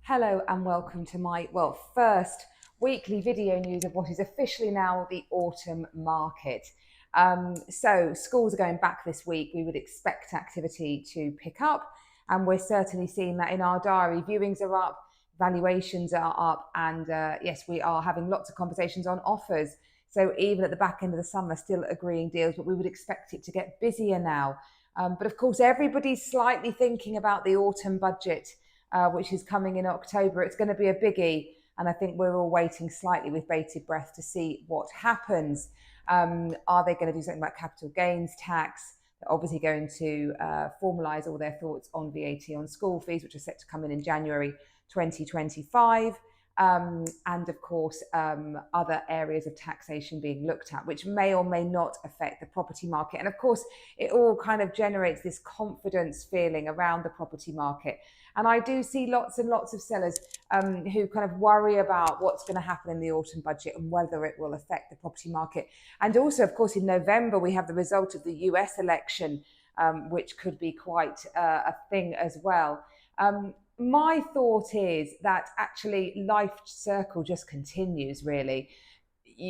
Hello and welcome to my, first weekly video news of what is officially now the autumn market. So schools are going back this week. We would expect activity to pick up, and we're certainly seeing that in our diary. Viewings are up, valuations are up, and yes, we are having lots of conversations on offers. So even at the back end of the summer, still agreeing deals, but we would expect it to get busier now. But of course, everybody's slightly thinking about the autumn budget, which is coming in October. It's going to be a biggie, and I think we're all waiting slightly with bated breath to see what happens. Are they going to do something about capital gains tax? They're obviously going to formalise all their thoughts on VAT on school fees, which are set to come in January 2025. And of course, other areas of taxation being looked at, which may or may not affect the property market. And of course, it all kind of generates this confidence feeling around the property market. And I do see lots and lots of sellers who kind of worry about what's going to happen in the autumn budget and whether it will affect the property market. And also, of course, in November, we have the result of the US election, which could be quite a thing as well. My thought is that actually life circle just continues, really.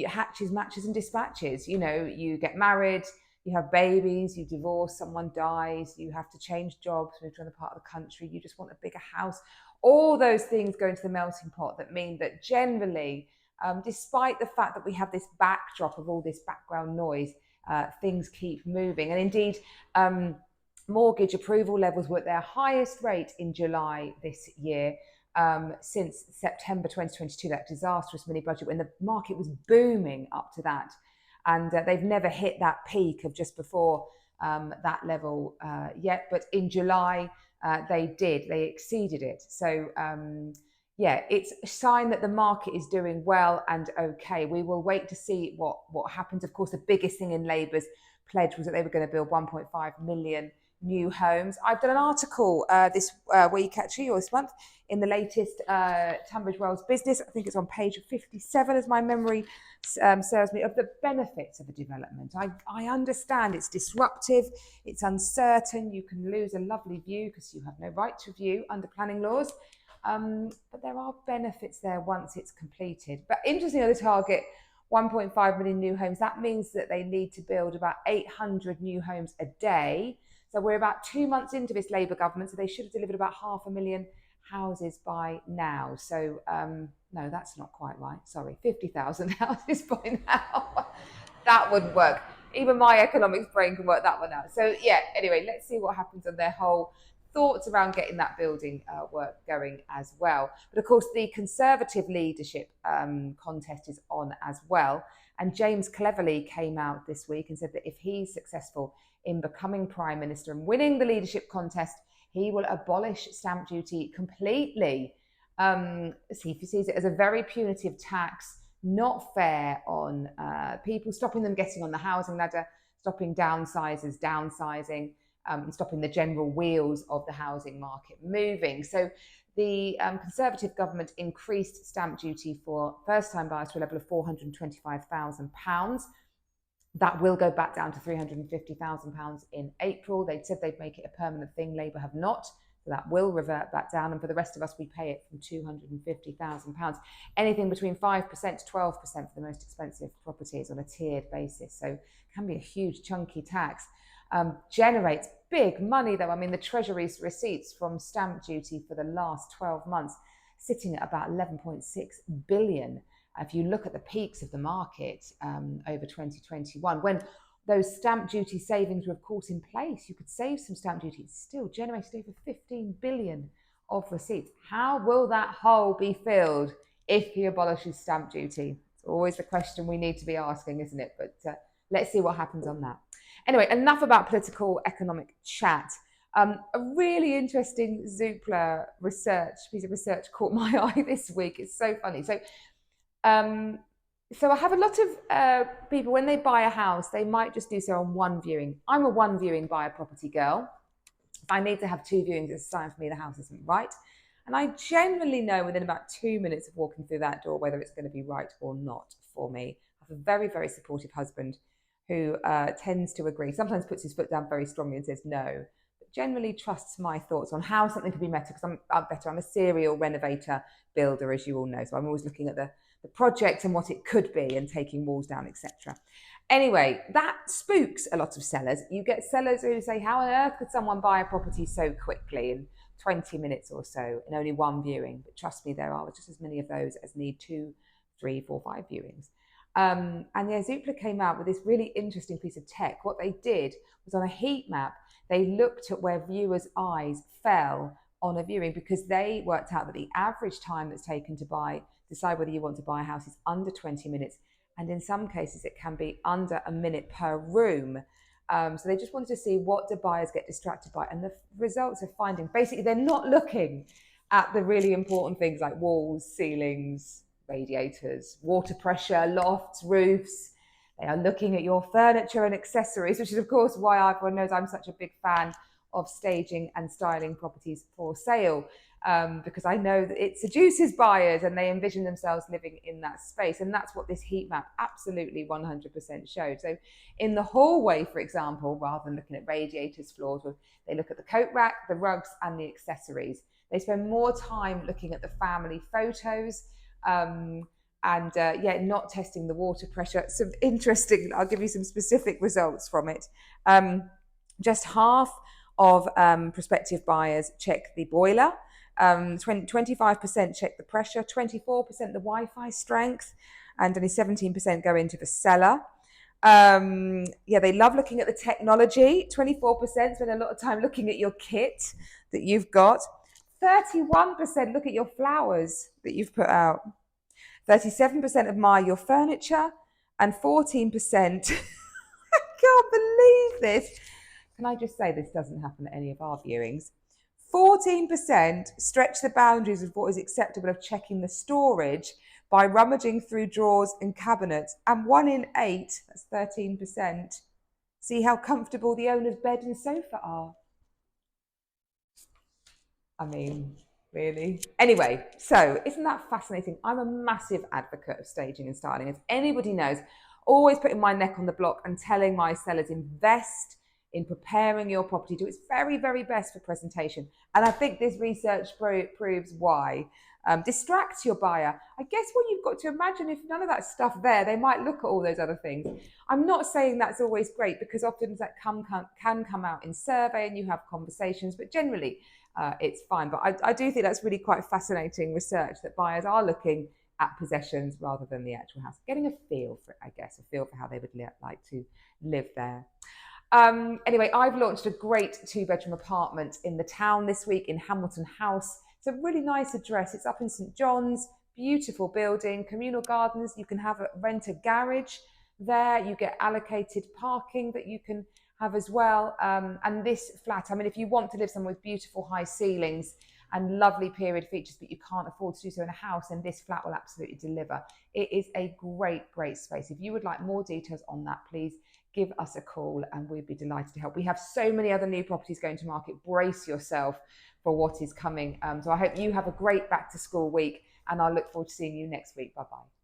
Hatches, matches and dispatches. You know, you get married, you have babies, you divorce, someone dies, you have to change jobs, move to another part of the country, you just want a bigger house. All those things go into the melting pot that mean that generally, despite the fact that we have this backdrop of all this background noise, things keep moving. And indeed, mortgage approval levels were at their highest rate in July this year, since September 2022, that disastrous mini budget when the market was booming up to that. And they've never hit that peak of just before that level yet. But in July, they did. They exceeded it. So, yeah, it's a sign that the market is doing well and okay. We will wait to see what happens. Of course, the biggest thing in Labour's pledge was that they were going to build 1.5 million new homes. I've done an article this week, actually, or this month, in the latest Tunbridge Wells Business. I think it's on page 57, as my memory serves me, of the benefits of a development. I understand it's disruptive, it's uncertain, you can lose a lovely view because you have no right to view under planning laws, but there are benefits there once it's completed. But interestingly, the target 1.5 million new homes, that means that they need to build about 800 new homes a day. So we're about 2 months into this Labour government, so they should have delivered about 500,000 houses by now. So no, that's not quite right. Sorry, 50,000 houses by now. That wouldn't work. Even my economics brain can work that one out. So yeah, anyway, let's see what happens on their whole thoughts around getting that building work going as well. But of course, the Conservative leadership contest is on as well. And James Cleverly came out this week and said that if he's successful in becoming Prime Minister and winning the leadership contest, he will abolish stamp duty completely. He sees it as a very punitive tax, not fair on people, stopping them getting on the housing ladder, stopping downsizing, stopping the general wheels of the housing market moving. So the Conservative government increased stamp duty for first-time buyers to a level of £425,000. That will go back down to £350,000 in April. They said they'd make it a permanent thing. Labour have not. So that will revert back down. And for the rest of us, we pay it from £250,000. Anything between 5% to 12% for the most expensive properties on a tiered basis. So it can be a huge chunky tax. Generates big money though. I mean, the Treasury's receipts from stamp duty for the last 12 months sitting at about 11.6 billion. If you look at the peaks of the market over 2021, when those stamp duty savings were of course in place, you could save some stamp duty. It's still generated over 15 billion of receipts. How will that hole be filled if he abolishes stamp duty? It's always the question we need to be asking, isn't it? But let's see what happens on that. Anyway, enough about political economic chat. A really interesting Zoopla piece of research caught my eye this week. It's so funny. So I have a lot of people, when they buy a house, they might just do so on one viewing. I'm a one viewing buyer property girl. If I need to have two viewings, it's a sign for me the house isn't right. And I generally know within about 2 minutes of walking through that door whether it's going to be right or not for me. I have a very, very supportive husband who tends to agree, sometimes puts his foot down very strongly and says no, but generally trusts my thoughts on how something could be better, because I'm a serial renovator builder, as you all know. So I'm always looking at the project and what it could be and taking walls down, etc. Anyway, that spooks a lot of sellers. You get sellers who say, how on earth could someone buy a property so quickly in 20 minutes or so in only one viewing? But trust me, there are just as many of those as need 2, 3, 4, 5 viewings. And yeah, Zoopla came out with this really interesting piece of tech. What they did was, on a heat map, they looked at where viewers' eyes fell on a viewing, because they worked out that the average time that's taken to decide whether you want to buy a house is under 20 minutes. And in some cases, it can be under a minute per room. So they just wanted to see, what do buyers get distracted by? And the results are finding, basically, they're not looking at the really important things like walls, ceilings, radiators, water pressure, lofts, roofs. They are looking at your furniture and accessories, which is, of course, why everyone knows I'm such a big fan of staging and styling properties for sale, because I know that it seduces buyers and they envision themselves living in that space. And that's what this heat map absolutely 100% showed. So in the hallway, for example, rather than looking at radiators, floors, they look at the coat rack, the rugs, and the accessories. They spend more time looking at the family photos, not testing the water pressure. Some interesting, I'll give you some specific results from it. Just half of prospective buyers check the boiler, 25% check the pressure, 24% the Wi-Fi strength, and only 17% go into the cellar. They love looking at the technology. 24% spend a lot of time looking at your kit that you've got. 31% look at your flowers that you've put out. 37% admire your furniture, and 14%, I can't believe this. Can I just say, this doesn't happen at any of our viewings. 14% stretch the boundaries of what is acceptable of checking the storage by rummaging through drawers and cabinets. And 1 in 8, that's 13%, see how comfortable the owner's bed and sofa are. I mean, really? Anyway, so isn't that fascinating? I'm a massive advocate of staging and styling. As anybody knows, always putting my neck on the block and telling my sellers, invest in preparing your property. Do its very, very best for presentation. And I think this research proves why. Distracts your buyer. I guess what you've got to imagine, if none of that stuff there, they might look at all those other things. I'm not saying that's always great, because often that can come out in survey and you have conversations, but generally it's fine. But I do think that's really quite fascinating research, that buyers are looking at possessions rather than the actual house, getting a feel for it, I guess, a feel for how they would like to live there. Anyway, I've launched a great 2-bedroom apartment in the town this week in Hamilton House. It's a really nice address. It's up in St John's, beautiful building, communal gardens. You can rent a garage there. You get allocated parking that you can have as well. And this flat, I mean, if you want to live somewhere with beautiful high ceilings and lovely period features, but you can't afford to do so in a house, then this flat will absolutely deliver. It is a great, great space. If you would like more details on that, please give us a call and we'd be delighted to help. We have so many other new properties going to market. Brace yourself for what is coming. So I hope you have a great back to school week, and I look forward to seeing you next week. Bye-bye.